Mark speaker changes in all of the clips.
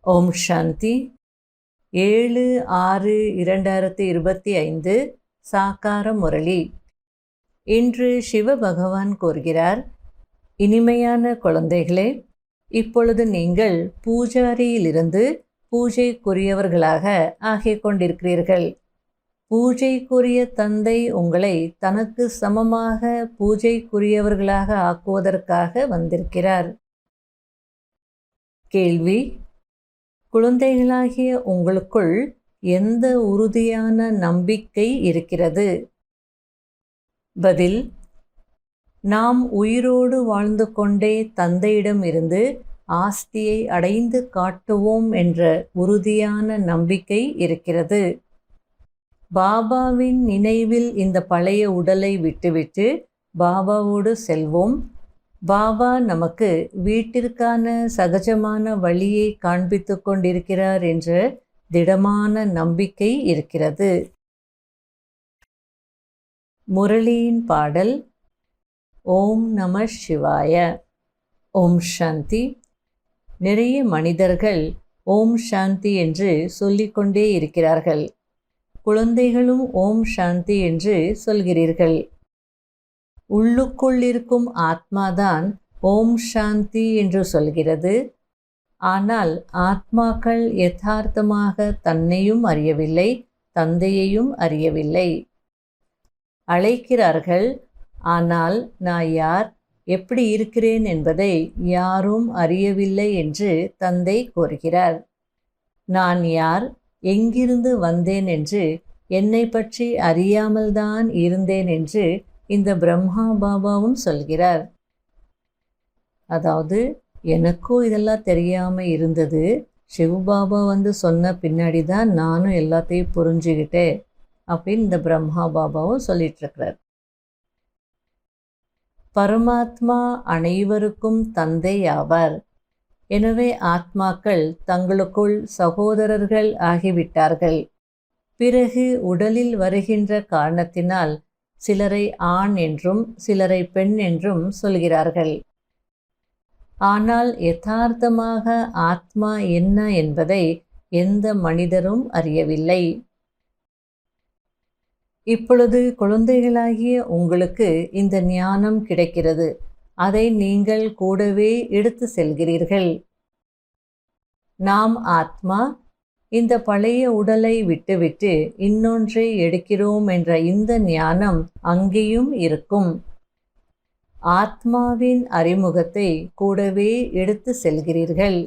Speaker 1: ஓம் சாந்தி. 7/6/2025 சாக்கார முரளி. இன்று சிவபகவான் கூறுகிறார், இனிமையான குழந்தைகளே, இப்பொழுது நீங்கள் பூஜாரியிலிருந்து பூஜைக்குரியவர்களாக ஆகிக் கொண்டிருக்கிறீர்கள். பூஜைக்குரிய தந்தை உங்களை தனக்கு சமமாக பூஜைக்குரியவர்களாக ஆக்குவதற்காக வந்திருக்கிறார். கேள்வி: குழந்தைகளாகிய உங்களுக்குள் எந்த உறுதியான நம்பிக்கை இருக்கிறது? பதில்: நாம் உயிரோடு வாழ்ந்து கொண்டே தந்தையிடம் இருந்து ஆஸ்தியை அடைந்து காட்டுவோம் என்ற உறுதியான நம்பிக்கை இருக்கிறது. பாபாவின் நினைவில் இந்த பழைய உடலை விட்டுவிட்டு பாபாவோடு செல்வோம். பாபா நமக்கு வீட்டிற்கான சகஜமான வழியை காண்பித்து கொண்டிருக்கிறார் என்ற திடமான நம்பிக்கை இருக்கிறது. முரளியின் பாடல்: ஓம் நம சிவாய. ஓம் சாந்தி. நிறைய மனிதர்கள் ஓம் சாந்தி என்று சொல்லிக்கொண்டே இருக்கிறார்கள். குழந்தைகளும் ஓம் சாந்தி என்று சொல்கிறீர்கள். உள்ளுக்குள் இருக்கும் ஆத்மாதான் ஓம் சாந்தி என்று சொல்கிறது. ஆனால் ஆத்மாக்கள் யதார்த்தமாக தன்னையும் அறியவில்லை, தந்தையையும் அறியவில்லை. அழைக்கிறார்கள், ஆனால் நான் யார், எப்படி இருக்கிறேன் என்பதை யாரும் அறியவில்லை என்று தந்தை கூறுகிறார். நான் யார், எங்கிருந்து வந்தேன் என்று, என்னை பற்றி அறியாமல்தான் இருந்தேன் என்று இந்த பிரம்மா பாபாவும் சொல்கிறார். அதாவது, எனக்கும் இதெல்லாம் தெரியாமல் இருந்தது, சிவபாபா வந்து சொன்ன பின்னாடி தான் நானும் எல்லாத்தையும் புரிஞ்சுக்கிட்டேன் அப்படின்னு இந்த பிரம்மா பாபாவும் சொல்லிட்டுருக்கிறார். பரமாத்மா அனைவருக்கும் தந்தை ஆவார். எனவே ஆத்மாக்கள் தங்களுக்குள் சகோதரர்கள் ஆகிவிட்டார்கள். பிறகு உடலில் வருகின்ற காரணத்தினால் சிலரை ஆண் என்றும் சிலரை பெண் என்றும் சொல்கிறார்கள். ஆனால் யதார்த்தமாக ஆத்மா என்ன என்பதை எந்த மனிதரும் அறியவில்லை. இப்பொழுது குழந்தைகளாகிய உங்களுக்கு இந்த ஞானம் கிடைக்கிறது. அதை நீங்கள் கூடவே எடுத்து செல்கிறீர்கள். நாம் ஆத்மா இந்த பழைய உடலை விட்டுவிட்டு இன்னொன்றை எடுக்கிறோம் என்ற இந்த ஞானம் அங்கேயும் இருக்கும். ஆத்மாவின் அறிமுகத்தை கூடவே எடுத்து செல்கிறீர்கள்.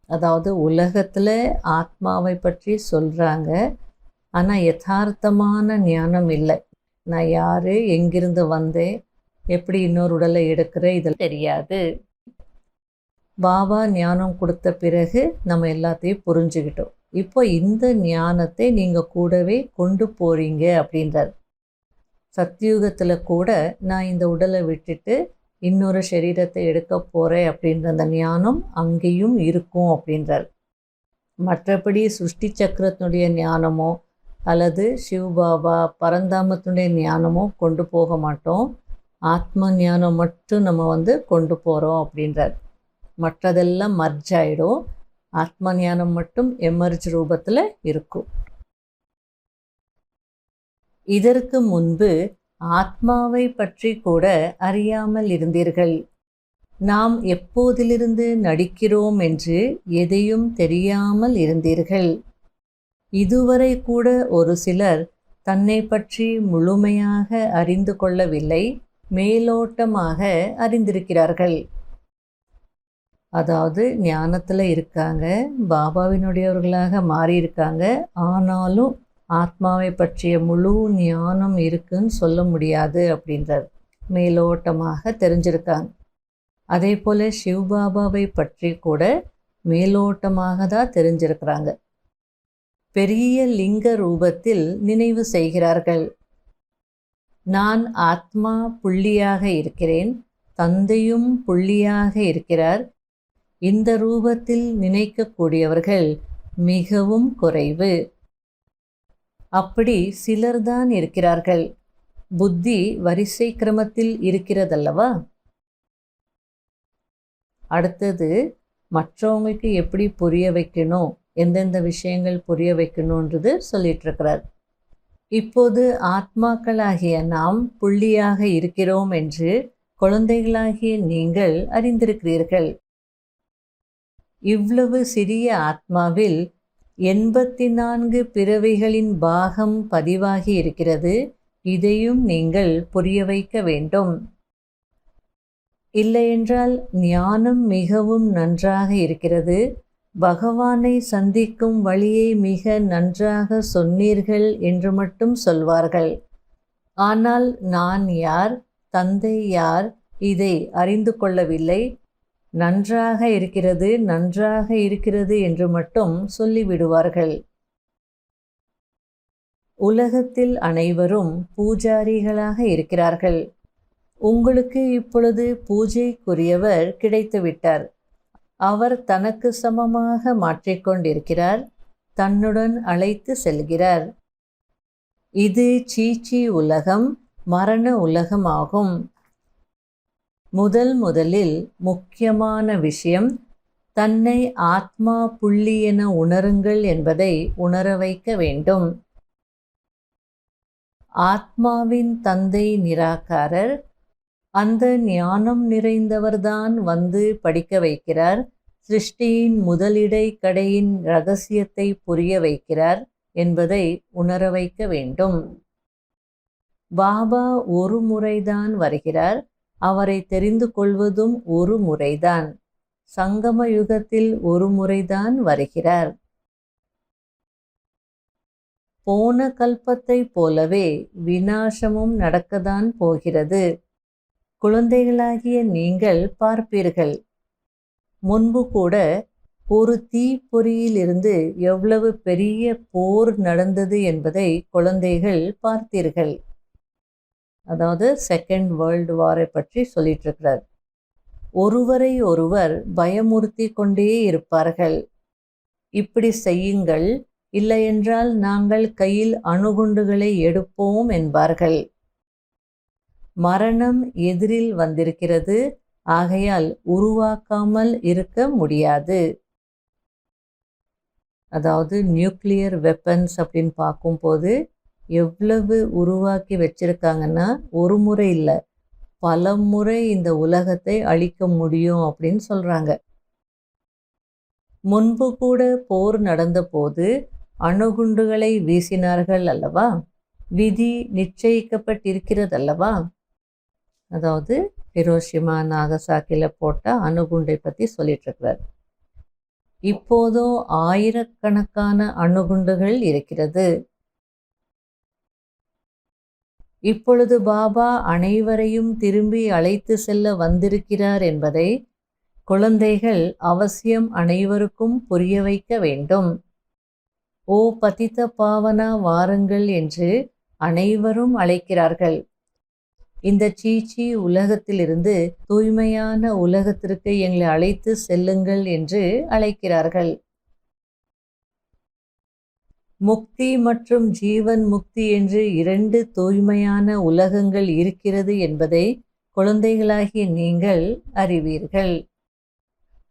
Speaker 1: அதாவது உலகத்தில் ஆத்மாவை பற்றி சொல்கிறாங்க, ஆனால் யதார்த்தமான ஞானம் இல்லை. நான் யார், எங்கிருந்து வந்தேன், எப்படி இன்னொரு உடலை எடுக்கிறேன், இதெல்லாம் தெரியாது. பாபா ஞானம் கொடுத்த பிறகு நம்ம எல்லாத்தையும் புரிஞ்சுக்கிட்டோம். இப்போ இந்த ஞானத்தை நீங்கள் கூடவே கொண்டு போகிறீங்க அப்படின்றார். சத்தியுகத்தில் கூட நான் இந்த உடலை விட்டுட்டு இன்னொரு சரீரத்தை எடுக்க போகிறேன் அப்படின்ற அந்த ஞானம் அங்கேயும் இருக்கும் அப்படின்றார். மற்றபடி சிருஷ்டி சக்கரத்தினுடைய ஞானமோ அல்லது சிவபாபா பரந்தாமத்தினுடைய ஞானமோ கொண்டு போக மாட்டோம். ஆத்ம ஞானம் மட்டும் நம்ம கொண்டு போகிறோம் அப்படின்றார். மற்றதெல்லாம் மர்ஜ் ஆகிடும். ஆத்ம ஞானம் மட்டும் எமர்ஜ் ரூபத்தில் இருக்கும். இதற்கு முன்பு ஆத்மாவை பற்றி கூட அறியாமல் இருந்தீர்கள். நாம் எப்போதிலிருந்து நடிக்கிறோம் என்று எதையும் தெரியாமல் இருந்தீர்கள். இதுவரை கூட ஒரு சிலர் தன்னை பற்றி முழுமையாக அறிந்து கொள்ளவில்லை, மேலோட்டமாக அறிந்திருக்கிறார்கள். அதாவது ஞானத்தில் இருக்காங்க, பாபாவினுடையவர்களாக மாறியிருக்காங்க, ஆனாலும் ஆத்மாவை பற்றிய முழு ஞானம் இருக்குன்னு சொல்ல முடியாது அப்படின்றார். மேலோட்டமாக தெரிஞ்சிருக்காங்க. அதே போல் சிவபாபாவை பற்றி கூட மேலோட்டமாக தான் தெரிஞ்சிருக்கிறாங்க. பெரிய லிங்க ரூபத்தில் நினைவு செய்கிறார்கள். நான் ஆத்மா புள்ளியாக இருக்கிறேன், தந்தையும் புள்ளியாக இருக்கிறார். இந்த ரூபத்தில் நினைக்கக்கூடியவர்கள் மிகவும் குறைவு. அப்படி சிலர்தான் இருக்கிறார்கள். புத்தி வரிசை கிரமத்தில் இருக்கிறதல்லவா? அடுத்தது மற்றவங்களுக்கு எப்படி புரிய வைக்கணும், எந்தெந்த விஷயங்கள் புரிய வைக்கணுன்றது சொல்லிகிட்ருக்கிறார். இப்போது ஆத்மாக்களாகிய நாம் புள்ளியாக இருக்கிறோம் என்று குழந்தைகளாகிய நீங்கள் அறிந்திருக்கிறீர்கள். இவ்வளவு சிறிய ஆத்மாவில் 84 பிறவிகளின் பாகம் பதிவாகி இருக்கிறது. இதையும் நீங்கள் புரிய வைக்க வேண்டும். இல்லையென்றால் ஞானம் மிகவும் நன்றாக இருக்கிறது, பகவானை சந்திக்கும் வழியை மிக நன்றாக சொன்னீர்கள் என்று மட்டும் சொல்வார்கள். ஆனால் நான் யார், தந்தை யார், இதை அறிந்து கொள்ளவில்லை. நன்றாக இருக்கிறது, நன்றாக இருக்கிறது என்று மட்டும் சொல்லிவிடுவார்கள். உலகத்தில் அனைவரும் பூஜாரிகளாக இருக்கிறார்கள். உங்களுக்கு இப்பொழுது பூஜைக்குரியவர் கிடைத்துவிட்டார். அவர் தனக்கு சமமாக மாற்றிக்கொண்டிருக்கிறார், தன்னுடன் அழைத்து செல்கிறார். இது சீச்சி உலகம், மரண உலகமாகும். முதலில் முக்கியமான விஷயம், தன்னை ஆத்மா புள்ளி என உணருங்கள் என்பதை உணர வைக்க வேண்டும். ஆத்மாவின் தந்தை நிராகாரர். அந்த ஞானம் நிறைந்தவர்தான் வந்து படிக்க வைக்கிறார், சிருஷ்டியின் முதலிடை கடையின் இரகசியத்தை புரிய வைக்கிறார் என்பதை உணர வைக்க வேண்டும். பாபா ஒரு முறைதான் வருகிறார், அவரை தெரிந்து கொள்வதும் ஒரு முறைதான். சங்கம யுகத்தில் ஒரு முறைதான் வருகிறார். போன கல்பத்தை போலவே விநாசமும் நடக்கத்தான் போகிறது. குழந்தைகளாகிய நீங்கள் பார்ப்பீர்கள், முன்பு கூட ஒரு தீப்பொறியிலிருந்து எவ்வளவு பெரிய போர் நடந்தது என்பதை குழந்தைகள் பார்த்தீர்கள். அதாவது செகண்ட் வேர்ல்டு வாரை பற்றி சொல்லிட்டு இருக்கிறார். ஒருவரை ஒருவர் பயமுறுத்தி கொண்டே இருப்பார்கள். இப்படி செய்யுங்கள், இல்லையென்றால் நாங்கள் கையில் அணுகுண்டுகளை எடுப்போம் என்பார்கள். மரணம் எதிரில் வந்திருக்கிறது, ஆகையால் உருவாக்காமல் இருக்க முடியாது. அதாவது நியூக்ளியர் வெப்பன்ஸ் அப்படின்னு பார்க்கும்போது எவ்வளவு உருவாக்கி வச்சிருக்காங்கன்னா, ஒரு முறை இல்லை, பல முறை இந்த உலகத்தை அழிக்க முடியும் அப்படின்னு சொல்கிறாங்க. முன்பு கூட போர் நடந்தபோது அணுகுண்டுகளை வீசினார்கள் அல்லவா? விதி நிச்சயிக்கப்பட்டிருக்கிறதல்லவா? அதாவது ஹிரோஷிமா நாகசாக்கியில் போட்ட அணுகுண்டை பற்றி சொல்லிட்டுருக்கிறார். இப்போதோ ஆயிரக்கணக்கான அணுகுண்டுகள் இருக்கிறது. இப்பொழுது பாபா அனைவரையும் திரும்பி அழைத்து செல்ல வந்திருக்கிறார் என்பதை குழந்தைகள் அவசியம் அனைவருக்கும் புரிய வைக்க வேண்டும். ஓ பதித்த பாவனா வாருங்கள் என்று அனைவரும் அழைக்கிறார்கள். இந்த சீச்சி உலகத்திலிருந்து தூய்மையான உலகத்திற்கு எங்களை அழைத்து செல்லுங்கள் என்று அழைக்கிறார்கள். முக்தி மற்றும் ஜீவன் முக்தி என்று 2 தூய்மையான உலகங்கள் இருக்கிறது என்பதை குழந்தைகளாகிய நீங்கள் அறிவீர்கள்.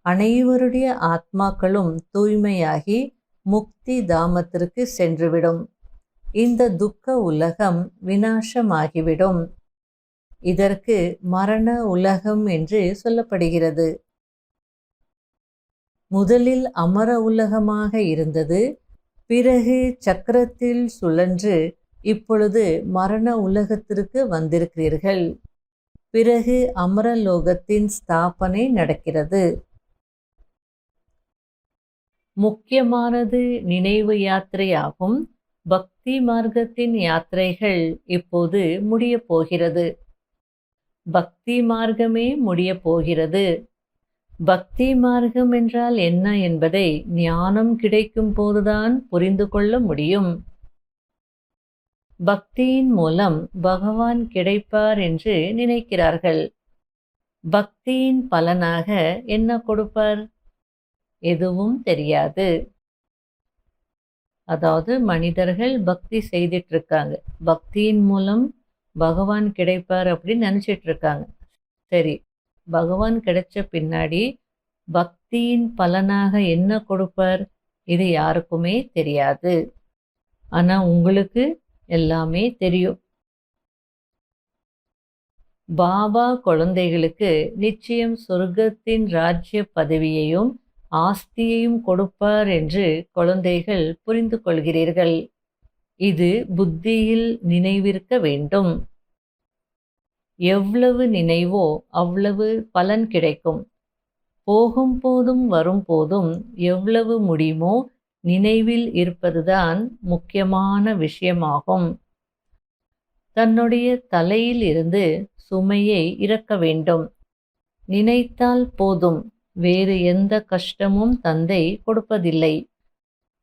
Speaker 1: அனைவருடைய ஆத்மாக்களும் தூய்மையாகி முக்தி தாமத்திற்கு சென்றுவிடும். இந்த துக்க உலகம் விநாசமாகிவிடும். இதற்கு மரண உலகம் என்று சொல்லப்படுகிறது. முதலில் அமர உலகமாக இருந்தது, பிறகு சக்கரத்தில் சுழன்று இப்பொழுது மரண உலகத்திற்கு வந்திருக்கிறீர்கள். பிறகு அமரலோகத்தின் ஸ்தாபனை நடக்கிறது. முக்கியமானது நினைவு யாத்திரையாகும். பக்தி மார்க்கத்தின் யாத்திரைகள் இப்போது முடிய போகிறது. பக்தி மார்க்கமே முடிய போகிறது. பக்தி மார்க்கம் என்றால் என்ன என்பதை ஞானம் கிடைக்கும் போதுதான் புரிந்து கொள்ள முடியும். பக்தியின் மூலம் பகவான் கிடைப்பார் என்று நினைக்கிறார்கள். பக்தியின் பலனாக என்ன கொடுப்பார்? எதுவும் தெரியாது. அதாவது மனிதர்கள் பக்தி செய்துட்டு இருக்காங்க, பக்தியின் மூலம் பகவான் கிடைப்பார் அப்படின்னு நினச்சிட்டு இருக்காங்க. சரி, பகவான் கிடைச்ச பின்னாடி பக்தியின் பலனாக என்ன கொடுப்பார், இது யாருக்குமே தெரியாது. ஆனா உங்களுக்கு எல்லாமே தெரியும். பாபா குழந்தைகளுக்கு நிச்சயம் சொர்க்கத்தின் ராஜ்ய பதவியையும் ஆஸ்தியையும் கொடுப்பார் என்று குழந்தைகள் புரிந்து கொள்கிறீர்கள். இது புத்தியில் நினைவிருக்க வேண்டும். எவ்வளவு நினைவோ அவ்வளவு பலன் கிடைக்கும். போகும் போதும் வரும்போதும் எவ்வளவு முடியுமோ நினைவில் இருப்பதுதான் முக்கியமான விஷயமாகும். தன்னுடைய தலையில் இருந்து சுமையை இறக்க வேண்டும். நினைத்தால் போதும், வேறு எந்த கஷ்டமும் தந்தை கொடுப்பதில்லை.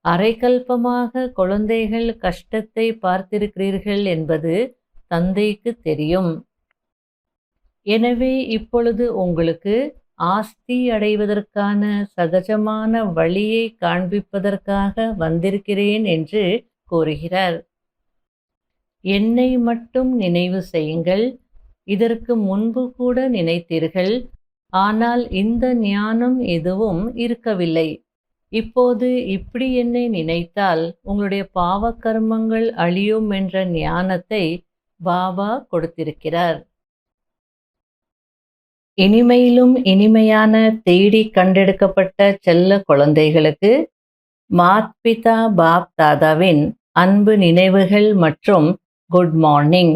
Speaker 1: அரைக்கல்பமாக குழந்தைகள் கஷ்டத்தை பார்த்திருக்கிறீர்கள் என்பது தந்தைக்கு தெரியும். எனவே இப்பொழுது உங்களுக்கு ஆஸ்தி அடைவதற்கான சகஜமான வழியை காண்பிப்பதற்காக வந்திருக்கிறேன் என்று கூறுகிறார். என்னை மட்டும் நினைவு செய்யுங்கள். இதற்கு முன்பு கூட நினைத்தீர்கள், ஆனால் இந்த ஞானம் எதுவும் இருக்கவில்லை. இப்போது இப்படி என்னை நினைத்தால் உங்களுடைய பாவ கர்மங்கள் அழியும் என்ற ஞானத்தை பாபா கொடுத்திருக்கிறார். இனிமையிலும் இனிமையான தேடி கண்டெடுக்கப்பட்ட செல்ல குழந்தைகளுக்கு மாத்பிதா பாப் தாதாவின் அன்பு நினைவுகள் மற்றும் குட் மார்னிங்.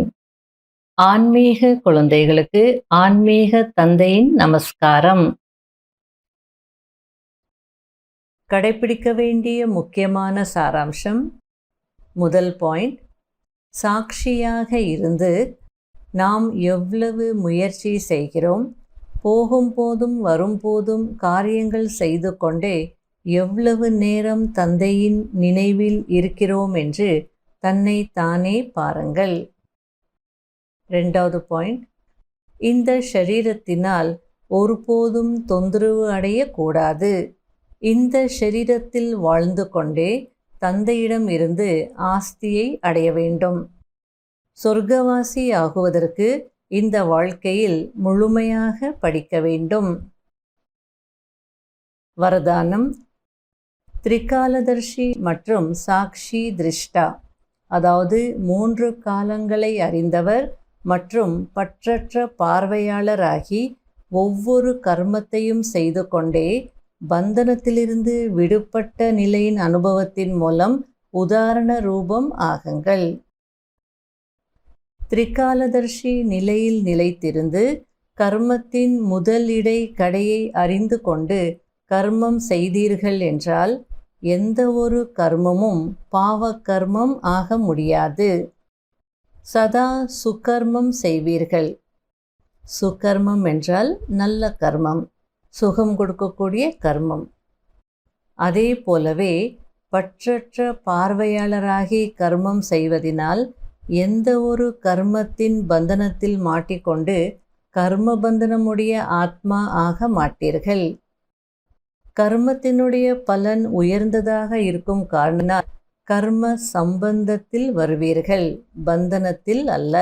Speaker 1: ஆன்மீக குழந்தைகளுக்கு ஆன்மீக தந்தையின் நமஸ்காரம். கடைபிடிக்க வேண்டிய முக்கியமான சாராம்சம். முதல் பாயிண்ட், சாட்சியாக இருந்து நாம் எவ்வளவு முயற்சி செய்கிறோம், போகும்போதும் வரும்போதும் காரியங்கள் செய்து கொண்டே எவ்வளவு நேரம் தந்தையின் நினைவில் இருக்கிறோம் என்று தன்னை தானே பாருங்கள். ரெண்டாவது பாயிண்ட், இந்த ஷரீரத்தினால் ஒருபோதும் தொந்தரவு அடையக்கூடாது. இந்த ஷரீரத்தில் வாழ்ந்து கொண்டே தந்தையிடம் இருந்து ஆஸ்தியை அடைய வேண்டும். சொர்க்கவாசி ஆகுவதற்கு இந்த வாழ்க்கையில் முழுமையாக படிக்க வேண்டும். வரதானம், திரிகாலதர்ஷி மற்றும் சாக்ஷி திருஷ்டா, அதாவது 3 காலங்களை அறிந்தவர் மற்றும் பற்றற்ற பார்வையாளராகி ஒவ்வொரு கர்மத்தையும் செய்து கொண்டே பந்தனத்திலிருந்து விடுபட்ட நிலையின் அனுபவத்தின் மூலம் உதாரண ரூபம் ஆகுங்கள். திரிகாலதர்ஷி நிலையில் நிலைத்திருந்து கர்மத்தின் முதல் இடை கடையை அறிந்து கொண்டு கர்மம் செய்தீர்கள் என்றால் எந்த ஒரு கர்மமும் பாவ கர்மம் ஆக முடியாது. சதா சுகர்மம் செய்வீர்கள். சுகர்மம் என்றால் நல்ல கர்மம், சுகம் கொடுக்கக்கூடிய கர்மம். அதே போலவே பற்றற்ற பார்வையாளராகி கர்மம் செய்வதினால் எந்த ஒரு கர்மத்தின் பந்தனத்தில் மாட்டிக்கொண்டு கர்ம பந்தனமுடைய ஆத்மா ஆக மாட்டீர்கள். கர்மத்தினுடைய பலன் உயர்ந்ததாக இருக்கும் காரணத்தினால் கர்ம சம்பந்தத்தில் வருவீர்கள், பந்தனத்தில் அல்ல.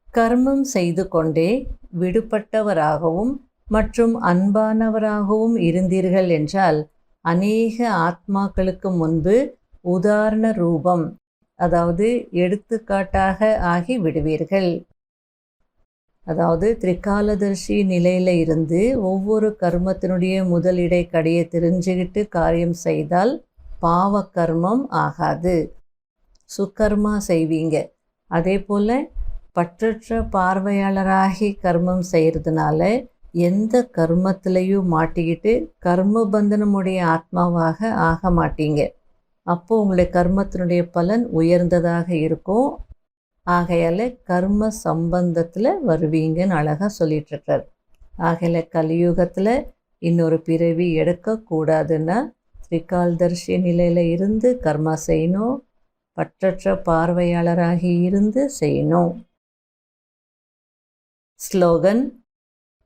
Speaker 1: கர்மம் செய்து கொண்டே விடுபட்டவராகவும் மற்றும் அன்பானவராகவும் இருந்தீர்கள் என்றால் அநேக ஆத்மாக்களுக்கு முன்பு உதாரண ரூபம், அதாவது எடுத்துக்காட்டாக ஆகி விடுவீர்கள். அதாவது திரிகாலதர்ஷி நிலையில் இருந்து ஒவ்வொரு கர்மத்தினுடைய முதல் இடை கடையை தெரிஞ்சுக்கிட்டு காரியம் செய்தால் பாவ கர்மம் ஆகாது, சுக்கர்மா செய்வீங்க. அதே போல் பற்றற்ற பார்வையாளராகி கர்மம் செய்கிறதுனால எந்த கர்மத்திலையும் மாட்டிக்கிட்டு கர்ம பந்தனமுடைய ஆத்மாவாக ஆக மாட்டீங்க. அப்போது உங்களுடைய கர்மத்தினுடைய பலன் உயர்ந்ததாக இருக்கும். ஆகையால் கர்ம சம்பந்தத்தில் வருவீங்கன்னு அழகாக சொல்லிகிட்ருக்கார். ஆகையால் கலியுகத்தில் இன்னொரு பிறவி எடுக்கக்கூடாதுன்னா திரிகால்தர்ஷி நிலையில் இருந்து கர்மா செய்யணும், பற்றற்ற பார்வையாளராகி இருந்து செய்யணும். ஸ்லோகன்,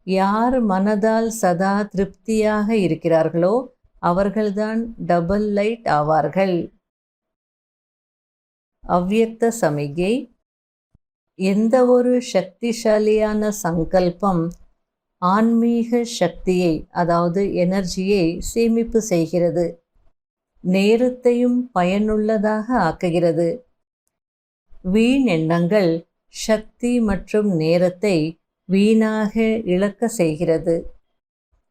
Speaker 1: யார் மனதால் சதா திருப்தியாக இருக்கிறார்களோ அவர்கள்தான் டபுள் லைட் ஆவார்கள். அவ்யக்த சமிகை, எந்த ஒரு சக்திசாலியான சங்கல்பம் ஆன்மீக சக்தியை, அதாவது எனர்ஜியை சேமிப்பு செய்கிறது. நேரத்தையும் பயனுள்ளதாக ஆக்குகிறது. வீண் எண்ணங்கள் சக்தி மற்றும் நேரத்தை வீணாக இழக்க செய்கிறது.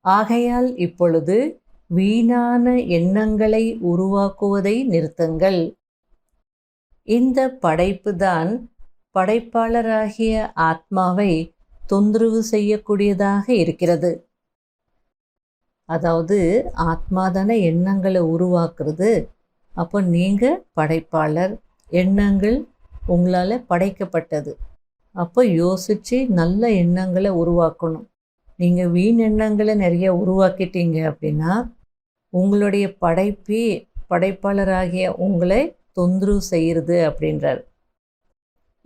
Speaker 1: ஆகையால் இப்பொழுது வீணான எண்ணங்களை உருவாக்குவதை நிறுத்துங்கள். இந்த படைப்புதான் படைப்பாளராகிய ஆத்மாவை தொந்தரவு செய்யக்கூடியதாக இருக்கிறது. அதாவது ஆத்மாதான எண்ணங்களை உருவாக்குறது. அப்போ நீங்கள் படைப்பாளர், எண்ணங்கள் உங்களால் படைக்கப்பட்டது. அப்போ யோசித்து நல்ல எண்ணங்களை உருவாக்கணும். நீங்கள் வீண் எண்ணங்களை நிறைய உருவாக்கிட்டீங்க அப்படின்னா உங்களுடைய படைப்பாளராகிய உங்களை தொந்தரவு செய்கிறது அப்படின்றார்.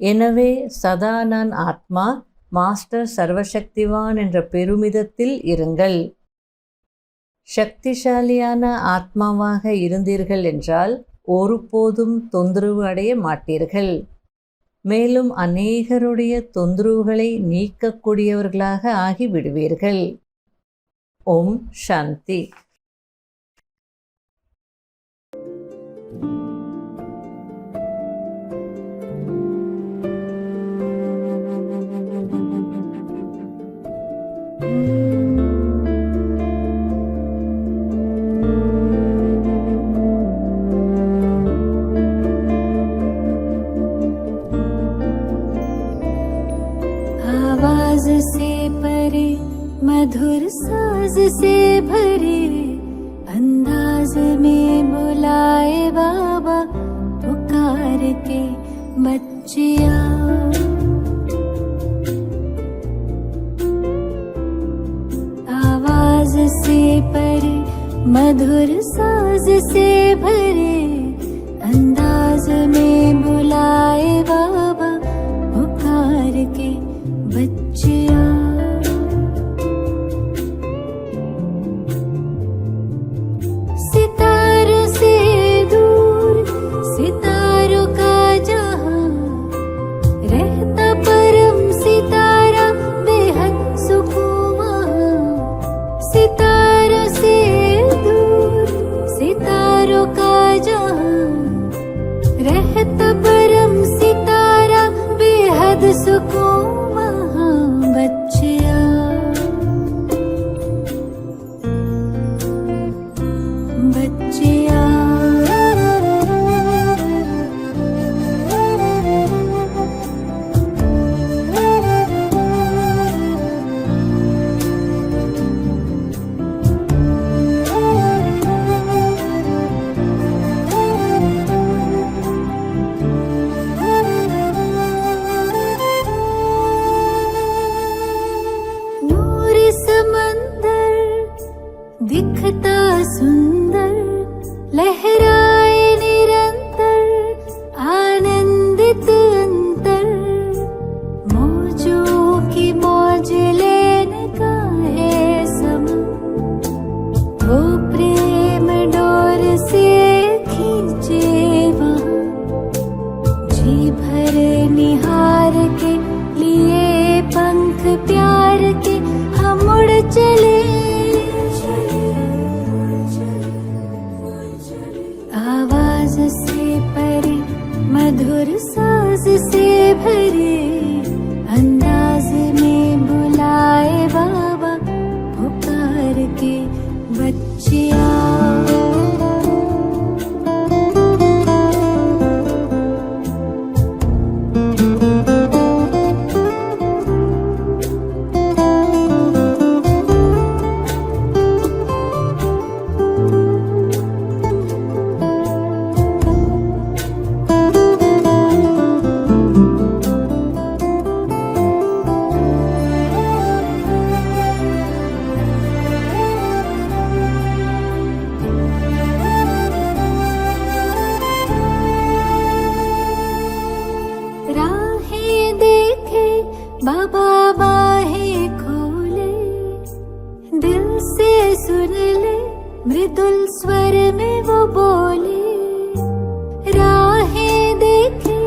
Speaker 1: எனவே சதா நான் ஆத்மா, மாஸ்டர் சர்வசக்திவான் என்ற பெருமிதத்தில் இருங்கள். சக்திசாலியான ஆத்மாவாக இருந்தீர்கள் என்றால் ஒருபோதும் தொந்தரவு அடைய மாட்டீர்கள். மேலும் அநேகருடைய தொந்தரவுகளை நீக்கக்கூடியவர்களாக ஆகிவிடுவீர்கள். ஓம் சாந்தி.
Speaker 2: आवाज से परे मधुर साज से भरे अंदाज में बुलाए बाबा पुकार के बच्चिया। आवाज से परे मधुर साज से भरे अंदाज में बुलाए बाबा पुकार के बच्चिया। सितारों से दूर सितारों का जहां रहता परम सितारा बेहद सुकून वहां। सितारों से दूर सितारों का जहां रहता परम सितारा बेहद सुकून वहां। बच्चिया बच्चिया नूर समंदर दिखता सुंदर लहराए निरंतर आनंदित अंतर। मौजों की मौज लेने का है समय वो प्रेम डोर से खींचे वहाँ। जी भर निहार के लिए पंख प्यार के हम उड़ चले। आवाज से परे मधुर साज से भरे अंदाज में बुलाए बाबा पुकार के बच्चिया। राहें देखे बाबा बाहें खोले दिल से सुन ले मृदुल स्वर में वो बोले। राहें देखे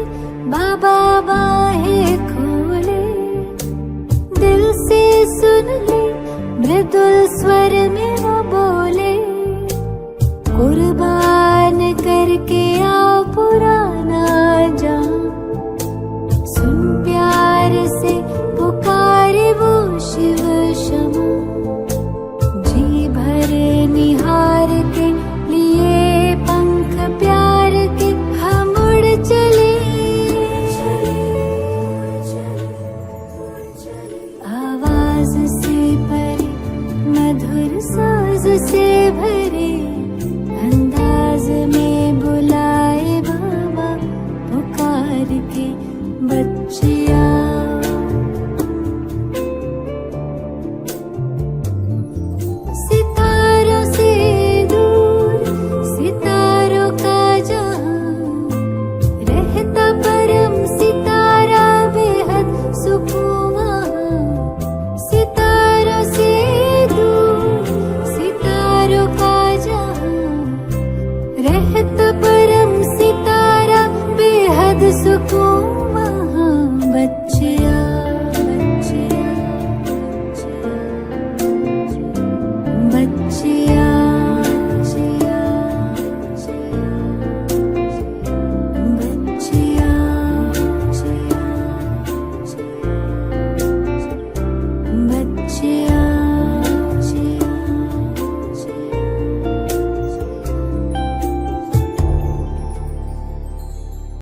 Speaker 2: बाबा बाहें खोले दिल से सुन ले से